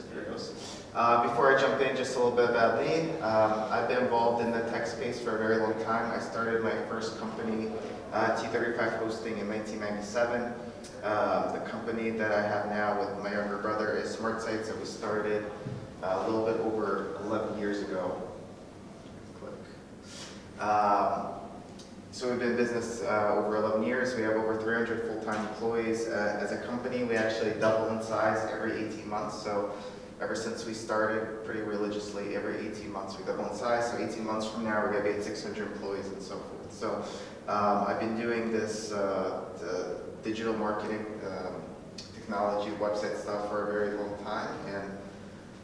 There it goes. Before I jump in, just a little bit about me. I've been involved in the tech space for a very long time. I started my first company, T35 Hosting, in 1997. The company that I have now with my younger brother is SmartSites, that we started a little bit over 11 years ago. So we've been in business over 11 years. We have over 300 full-time employees. As a company, we actually double in size every 18 months. So ever since we started pretty religiously, every 18 months we double in size. So 18 months from now, we're going to be at 600 employees and so forth. So I've been doing this the digital marketing, technology, website stuff for a very long time. And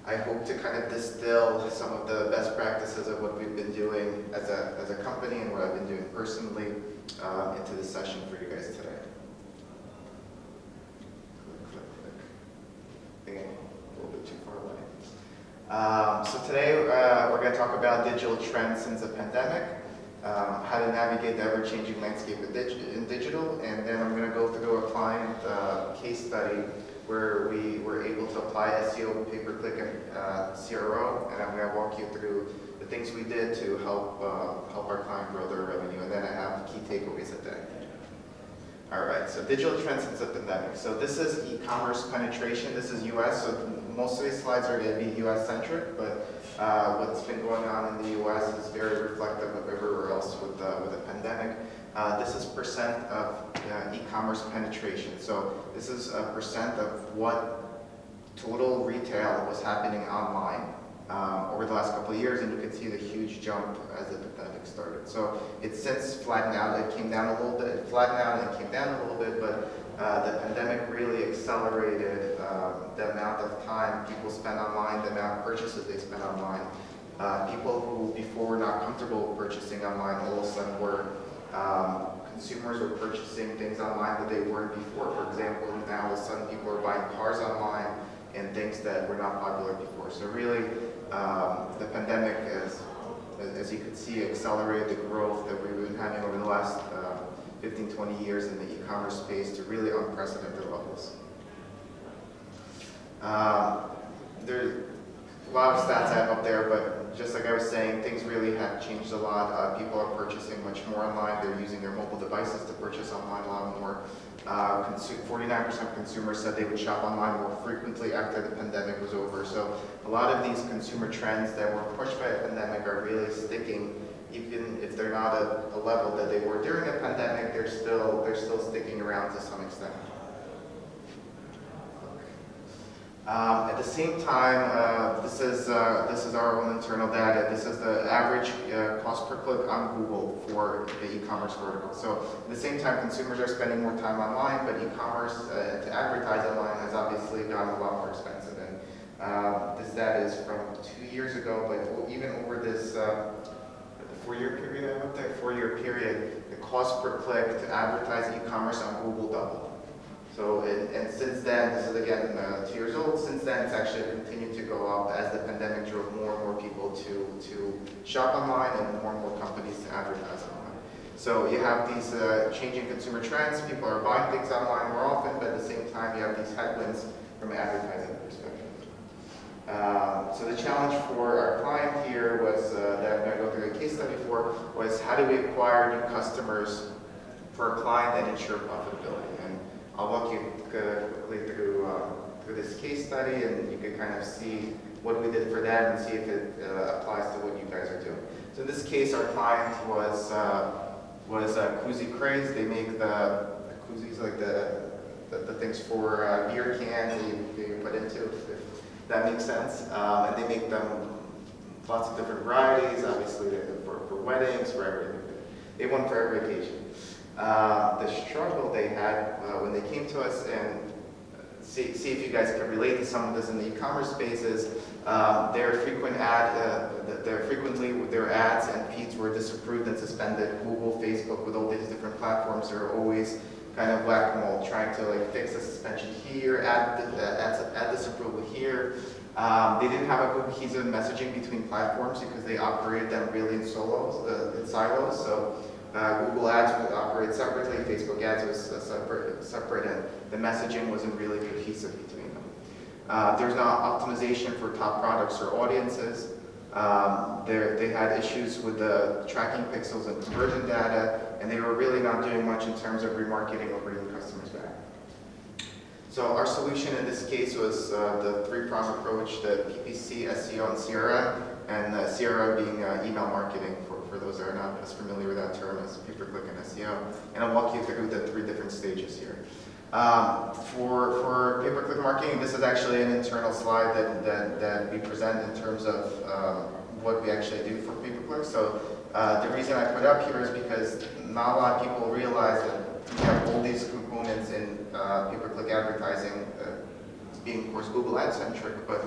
I hope to kind of distill some of the best practices of what we've been doing as a company and what I've been doing personally into this session for you guys today. Again, a little bit too far away. So today we're going to talk about digital trends since the pandemic, how to navigate the ever-changing landscape in digital, and then I'm going to go through a client case study where we were able to apply SEO, pay-per-click, and CRO, and I'm going to walk you through the things we did to help our client grow their revenue, and then I have key takeaways at the end. All right, so digital trends since the pandemic. So this is e-commerce penetration. This is US, so most of these slides are going to be US-centric, but what's been going on in the US is very reflective of everywhere else with the pandemic. This is percent of e-commerce penetration. So this is a percent of what total retail was happening online over the last couple of years, and you can see the huge jump as the pandemic started. So it's since flattened out. It came down a little bit. It flattened out and it came down a little bit, but the pandemic really accelerated the amount of time people spend online, the amount of purchases they spend online. People who before were not comfortable purchasing online all of a sudden were consumers were purchasing things online that they weren't before. For example, now all of a sudden people are buying cars online and things that were not popular before. So really, the pandemic, as you could see, accelerated the growth that we've been having over the last 15, 20 years in the e-commerce space to really unprecedented levels. There's a lot of stats I have up there, but just like I was saying, things really have changed a lot. People are purchasing much more online. They're using their mobile devices to purchase online a lot more. 49% of consumers said they would shop online more frequently after the pandemic was over. So a lot of these consumer trends that were pushed by the pandemic are really sticking, even if they're not at a level that they were during the pandemic. They're still sticking around to some extent. At the same time, this is our own internal data. This is the average cost per click on Google for the e-commerce vertical. So at the same time, consumers are spending more time online, but e-commerce to advertise online has obviously gotten a lot more expensive. And this data is from 2 years ago, but even over this four-year period, I looked at 4-year period, the cost per click to advertise e-commerce on Google doubled. So, and since then, this is again 2 years old, since then it's actually continued to go up as the pandemic drove more and more people to shop online and more companies to advertise online. So you have these changing consumer trends, people are buying things online more often, but at the same time you have these headwinds from an advertising perspective. So the challenge for our client here was, that I'm going to go through a case study for, was how do we acquire new customers for a client and ensure profitability. I'll walk you quickly through this case study, and you can kind of see what we did for them and see if it applies to what you guys are doing. So in this case, our client was Koozie Craze. They make the koozies, like the things for beer cans that you put into, if that makes sense. And they make them lots of different varieties, obviously for weddings, for everything. They have one for every occasion. The struggle they had when they came to us, and see if you guys can relate to some of this in the e-commerce space, is frequently their ads and feeds were disapproved and suspended. Google, Facebook, with all these different platforms are always kind of whack-a-mole, trying to like fix a suspension here, add disapproval here. They didn't have a cohesive messaging between platforms because they operated them really in silos. So Google Ads would operate separately, Facebook Ads was separate, and the messaging wasn't really cohesive between them. There's not optimization for top products or audiences. They had issues with the tracking pixels and conversion data, and they were really not doing much in terms of remarketing or bringing customers back. So our solution in this case was the three-pronged approach, the PPC, SEO, and CRM, and CRM being email marketing for those that are not as familiar with that term as pay-per-click and SEO. And I'll walk you through the 3 different stages here. For pay-per-click marketing, this is actually an internal slide that we present in terms of what we actually do for pay-per-click. So the reason I put it up here is because not a lot of people realize that we have all these components in pay-per-click advertising, being of course Google Ads centric, but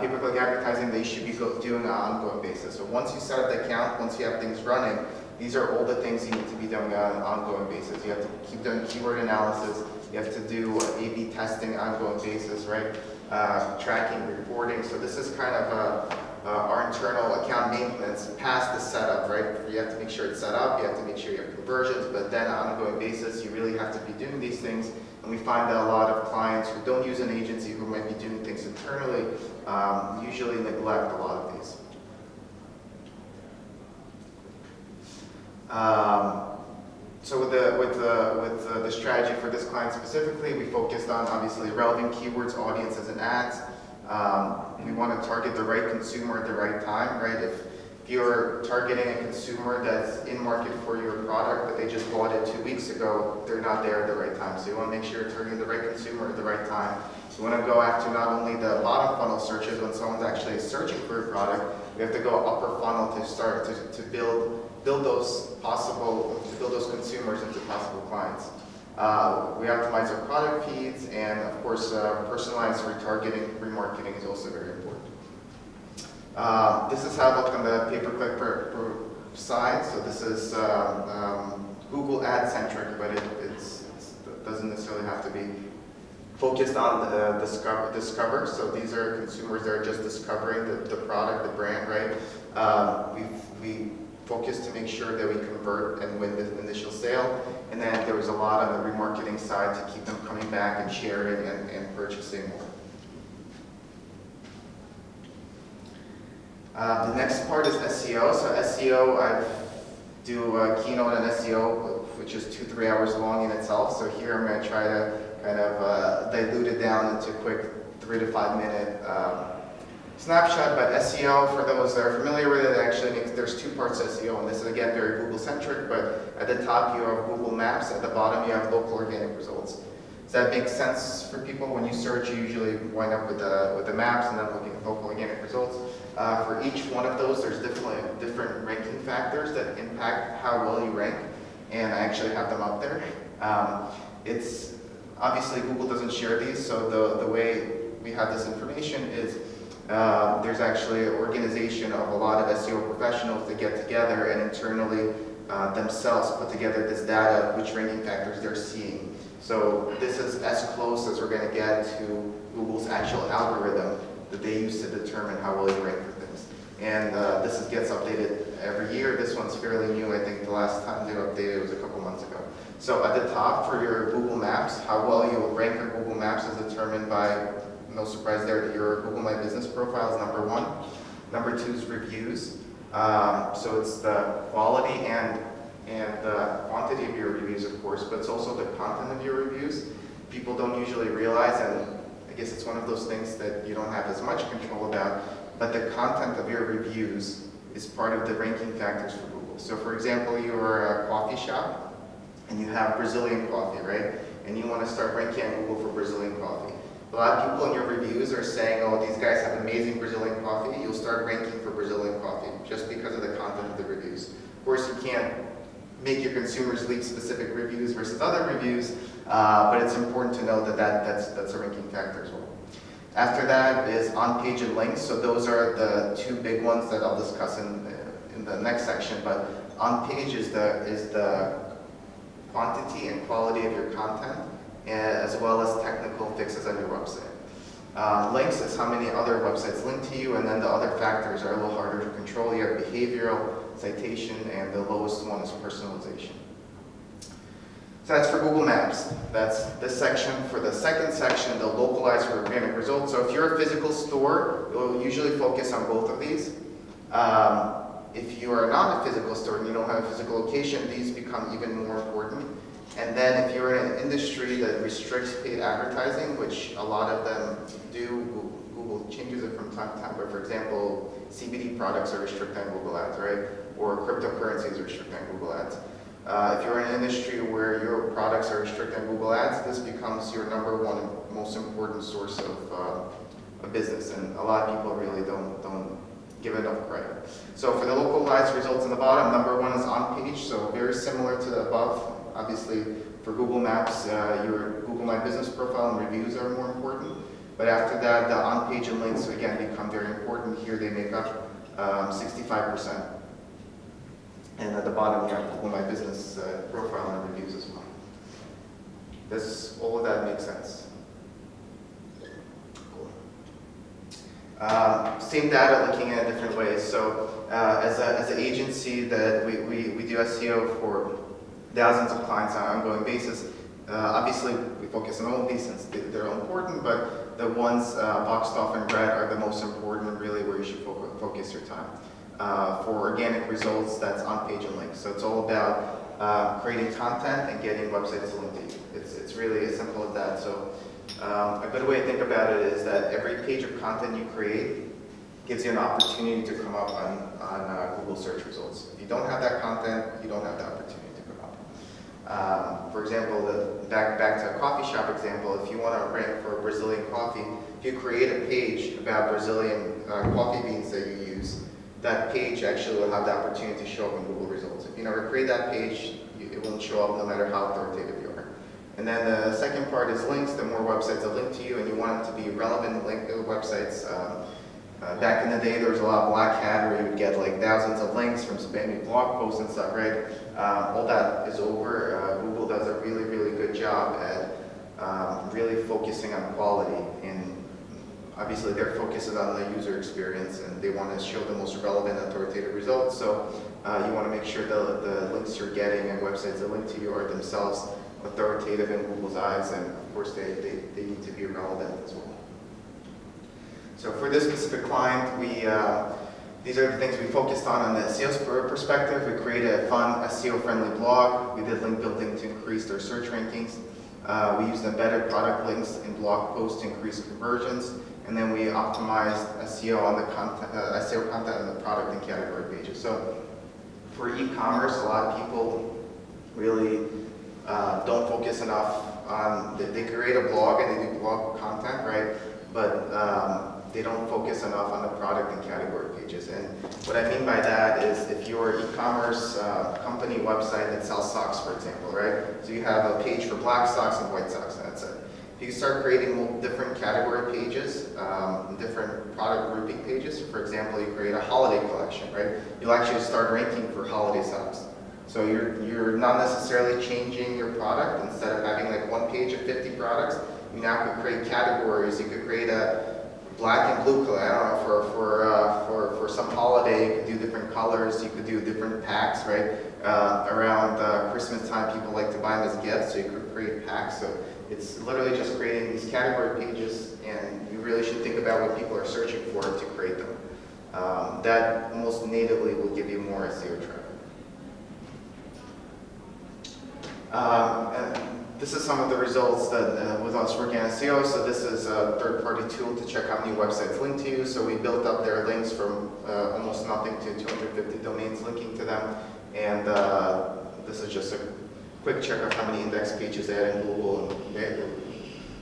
pay-per-click advertising they should be doing on an ongoing basis. So once you set up the account, once you have things running, these are all the things you need to be doing on an ongoing basis. You have to keep doing keyword analysis. You have to do A/B testing on an ongoing basis, right? Tracking, reporting. So this is kind of our internal account maintenance past the setup, right? You have to make sure it's set up. You have to make sure you have conversions. But then on an ongoing basis, you really have to be doing these things. And we find that a lot of clients who don't use an agency, who might be doing things internally, usually neglect a lot of these. So with the strategy for this client specifically, we focused on obviously relevant keywords, audiences, and ads. We want to target the right consumer at the right time, right? If you're targeting a consumer that's in market for your product, but they just bought it 2 weeks ago, they're not there at the right time. So you want to make sure you're targeting the right consumer at the right time. You want to go after not only the bottom funnel searches when someone's actually searching for a product, we have to go upper funnel to start to build those consumers into possible clients. We optimize our product feeds, and of course, personalized remarketing is also very important. This is how it looks on the pay-per-click per side. So this is Google Ad centric, but it doesn't necessarily have to be focused on the discover. So these are consumers that are just discovering the product, the brand, right? We focus to make sure that we convert and win the initial sale. And then there was a lot on the remarketing side to keep them coming back and sharing and purchasing more. The next part is SEO. So SEO, I do a keynote on SEO, which is 2-3 hours long in itself. So here I'm going to try to kind of dilute it down into a quick 3 to 5 minute snapshot. But SEO, for those that are familiar with it, actually there's 2 parts to SEO, and this is again very Google centric. But at the top you have Google Maps, at the bottom you have local organic results. Does that make sense for people? When you search, you usually wind up with the maps and then looking at local organic results. For each one of those, there's definitely different ranking factors that impact how well you rank, and I actually have them up there. It's obviously Google doesn't share these, so the way we have this information is there's actually an organization of a lot of SEO professionals that get together and internally themselves put together this data, which ranking factors they're seeing. So this is as close as we're going to get to Google's actual algorithm that they use to determine how well you rank for things. And this gets updated every year. This one's fairly new. I think the last time they updated it was a couple months ago. So at the top for your Google Maps, how well you will rank on Google Maps is determined by, no surprise there, that your Google My Business profile is number 1. Number 2 is reviews. So it's the quality and the quantity of your reviews, of course, but it's also the content of your reviews. People don't usually realize, and I guess it's one of those things that you don't have as much control about, but the content of your reviews is part of the ranking factors for Google. So for example, you're a coffee shop and you have Brazilian coffee, right? And you want to start ranking on Google for Brazilian coffee. A lot of people in your reviews are saying, oh, these guys have amazing Brazilian coffee. You'll start ranking for Brazilian coffee just because of the content of the reviews. Of course, you can't make your consumers leave specific reviews versus other reviews, but it's important to know that that's a ranking factor as well. After that is on-page and links. So those are the 2 big ones that I'll discuss in the next section. But on-page is the quantity and quality of your content, as well as technical fixes on your website. Links is how many other websites link to you, and then the other factors are a little harder to control. You have behavioral, citation, and the lowest one is personalization. So that's for Google Maps. That's this section. For the second section, the localized for organic results. So if you're a physical store, you'll usually focus on both of these. If you are not a physical store and you don't have a physical location, these become even more important. And then if you're in an industry that restricts paid advertising, which a lot of them do, Google changes it from time to time, but for example, CBD products are restricted on Google Ads, right? Or cryptocurrencies are restricted on Google Ads. If you're in an industry where your products are restricted on Google Ads, this becomes your number one most important source of a business, and a lot of people really don't give enough credit. So for the localized results in the bottom, number one is on page, so very similar to the above. Obviously, for Google Maps, your Google My Business profile and reviews are more important. But after that, the on-page and links, again, become very important. Here they make up 65%. And at the bottom, you have Google My Business profile and reviews as well. Does all of that make sense? Cool. Same data, looking at it different ways. So as an agency that we do SEO for thousands of clients on an ongoing basis. Obviously, we focus on all of these since they're all important, but the ones boxed off in red are the most important, really where you should focus your time. For organic results, that's on-page and links. So it's all about creating content and getting websites to link to you. It's really as simple as that. So a good way to think about it is that every page of content you create gives you an opportunity to come up on Google search results. If you don't have that content, you don't have the opportunity. For example, back to a coffee shop example, if you want to rank for Brazilian coffee, if you create a page about Brazilian coffee beans that you use, that page actually will have the opportunity to show up in Google results. If you never create that page, it won't show up no matter how authoritative you are. And then the second part is links. The more websites that link to you and you want them to be relevant websites, back in the day, there was a lot of black hat where you would get like thousands of links from spammy blog posts and stuff, right? All that is over. Google does a really, really good job at really focusing on quality. And obviously, their focus is on the user experience, and they want to show the most relevant, authoritative results. So you want to make sure the links you're getting and websites that link to you are themselves authoritative in Google's eyes, and of course, they need to be relevant as well. So for this specific client, these are the things we focused on the SEO perspective. We created a fun, SEO-friendly blog. We did link building to increase their search rankings. We used embedded product links in blog posts to increase conversions. And then we optimized SEO on the SEO content on the product and category pages. So for e-commerce, a lot of people really don't focus enough on, they create a blog and they do blog content, right? But they don't focus enough on the product and category pages. And what I mean by that is if you're an e-commerce company website that sells socks, for example, right? So you have a page for black socks and white socks, and that's it. If you start creating different category pages, different product grouping pages, for example, you create a holiday collection, right? You'll actually start ranking for holiday socks. So you're not necessarily changing your product. Instead of having like one page of 50 products, you now could create categories. You could create a black and blue color. I don't know, for some holiday, you could do different colors. You could do different packs, right? Around Christmas time, people like to buy them as gifts, so you could create packs. So it's literally just creating these category pages, and you really should think about what people are searching for to create them. That almost natively will give you more SEO traffic. And this is some of the results that with us working on SEO. So this is a third-party tool to check how many websites link to you. So we built up their links from almost nothing to 250 domains linking to them. And this is just a quick check of how many index pages they had in Google. And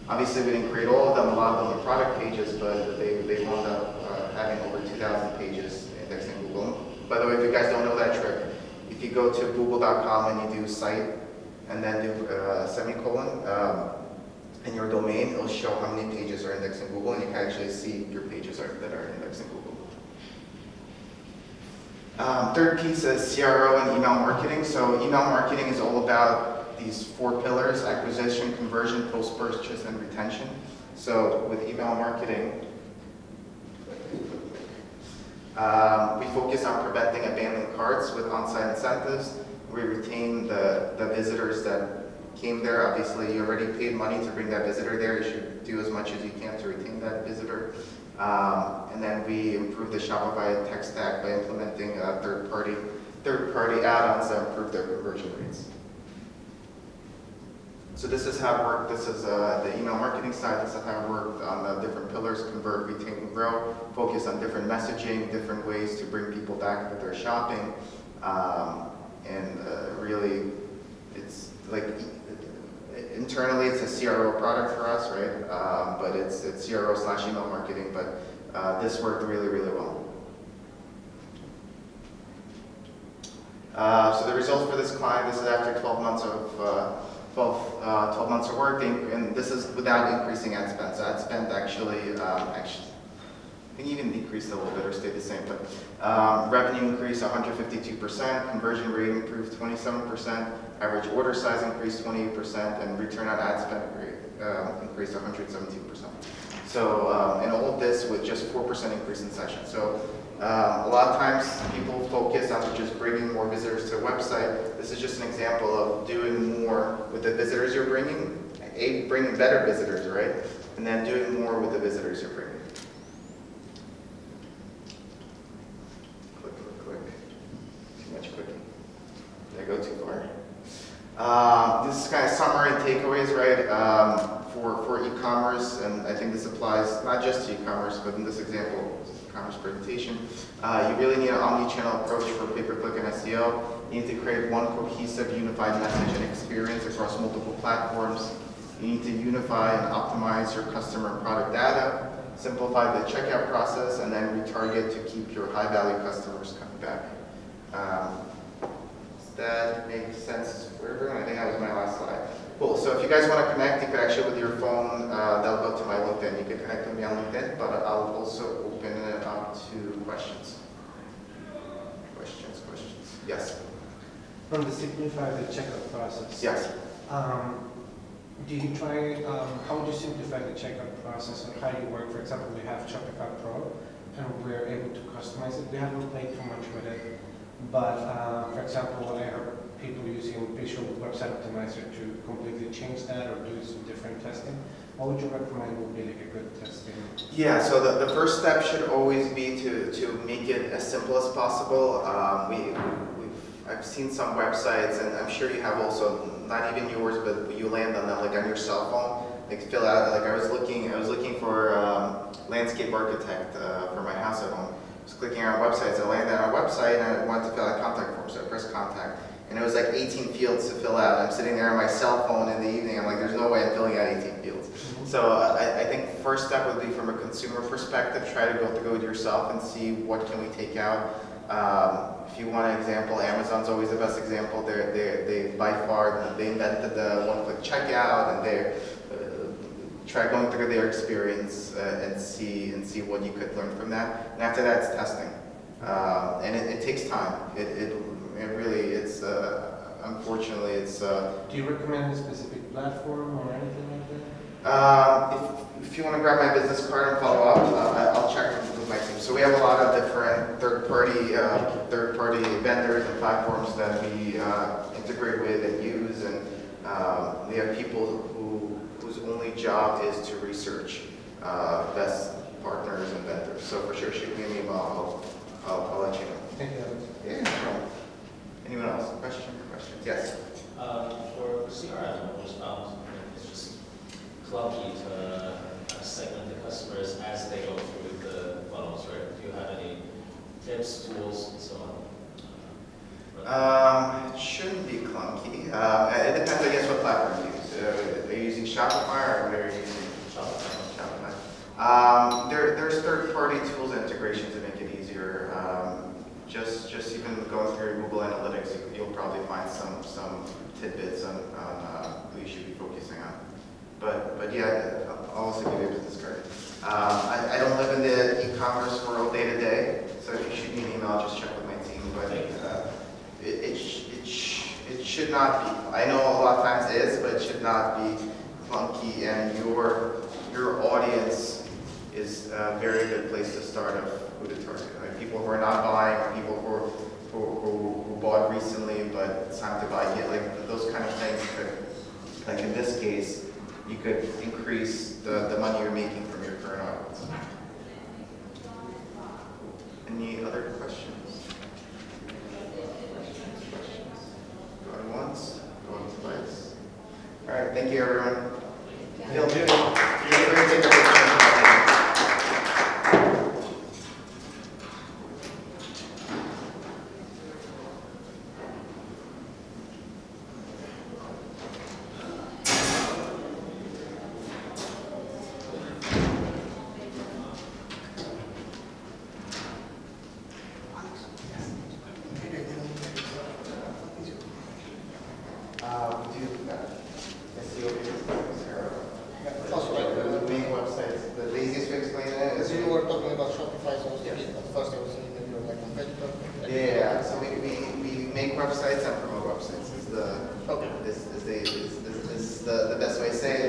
obviously, we didn't create all of them. A lot of them are product pages, but they wound up having over 2,000 pages indexed in Google. By the way, if you guys don't know that trick, if you go to google.com and you do site, and then do semicolon in your domain, it'll show how many pages are indexed in Google, and you can actually see your pages that are indexed in Google. Third piece is CRO and email marketing. So email marketing is all about these 4 pillars: acquisition, conversion, post-purchase, and retention. So with email marketing, we focus on preventing abandoned carts with on-site incentives. We retain the visitors that came there. Obviously, you already paid money to bring that visitor there. You should do as much as you can to retain that visitor. And then we improved the Shopify tech stack by implementing third-party add-ons that improve their conversion rates. So this is how it worked. This is the email marketing side. This is how it worked on the different pillars: convert, retain, and grow. Focus on different messaging, different ways to bring people back that they're shopping. Really, it's like internally it's a CRO product for us, right? But it's CRO/email marketing. But this worked really, really well. So the results for this client. This is after 12 months of 12 months of work, and this is without increasing ad spend. So ad spend actually, I think even decreased a little bit or stayed the same, but revenue increased 152%, conversion rate improved 27%, average order size increased 28%, and return on ad spend rate increased 117%. So, and all of this with just 4% increase in sessions. So a lot of times people focus on just bringing more visitors to a website. This is just an example of doing more with the visitors you're bringing, bringing better visitors, right? And then doing more with the visitors you're bringing. Click. Too much clicking. Did I go too far? This is kind of summary and takeaways, right? For e-commerce, and I think this applies not just to e-commerce, but in this example, e-commerce presentation, you really need an omni-channel approach for pay-per-click and SEO. You need to create one cohesive, unified message and experience across multiple platforms. You need to unify and optimize your customer and product data, simplify the checkout process, and then retarget to keep your high-value customers coming back. Does that make sense for everyone? I think that was my last slide. Cool, so if you guys want to connect, you could actually, with your phone, that'll go to my LinkedIn. You can connect with me on LinkedIn, but I'll also open it up to questions. Questions. Yes? From the simplify the checkout process. Yes. Do you try, how would you simplify the checkout process, or how do you work? For example, we have Shopify Pro, and we're able to customize it. We haven't played too much with it, but for example, I heard people using Visual Website Optimizer to completely change that or do some different testing. What would you recommend would be like a good testing? Yeah, so the first step should always be to make it as simple as possible. I've seen some websites, and I'm sure you have also, not even yours, but you land on them like on your cell phone. Like fill out, like I was looking for landscape architect for my house at home. I was clicking on websites, I landed on a website, and I wanted to fill out contact form, so I pressed contact. And it was like 18 fields to fill out. I'm sitting there on my cell phone in the evening. I'm like, there's no way I'm filling out 18 fields. So I think first step would be from a consumer perspective, try to go with yourself and see what can we take out. If you want an example, Amazon's always the best example. They by far, they invented the one-click checkout, and they try going through their experience and see what you could learn from that. And after that, it's testing. And it takes time. It's unfortunately, it's... Do you recommend a specific platform or anything like that? If you want to grab my business card and follow up, I'll check with my team. So we have a lot of different third-party vendors and platforms that we integrate with and use, and we have people whose only job is to research best partners and vendors. So for sure, shoot me an email. I'll let you know. Thank you. Yeah, sure. Anyone else? Questions? Yes. For CRM, I was found it's just clunky to segment the customers as they go through the funnels, right? Do you have any tips, tools, and so on? It shouldn't be clunky. It depends, I guess, what platform you use. Are you using Shopify or what are you using? Shopify. There's third-party tools and integration to make it easier. Just even going through Google Analytics, you'll probably find some tidbits on who you should be focusing on. But yeah, I'll also give you a business card. I don't live in the e-commerce world day to day, so if you shoot me an email, I'll just check with my team. But it should not be. I know a lot of times it is, but it should not be clunky. And your audience is a very good place to start of who to target. Like people who are not buying, or people who bought recently, but it's time to buy. Like those kind of things like in this case, you could increase the money you're making from your current audience. Any other questions? Going once, going twice. All right, thank you, everyone. Feel free to take a picture. We do SEO business here. Also, right, The main websites, the easiest way to explain it as is. you were talking about Shopify, so at first I was thinking that you were like competitor. Yeah, so we make websites and promote websites is the Okay. is the best way to say it.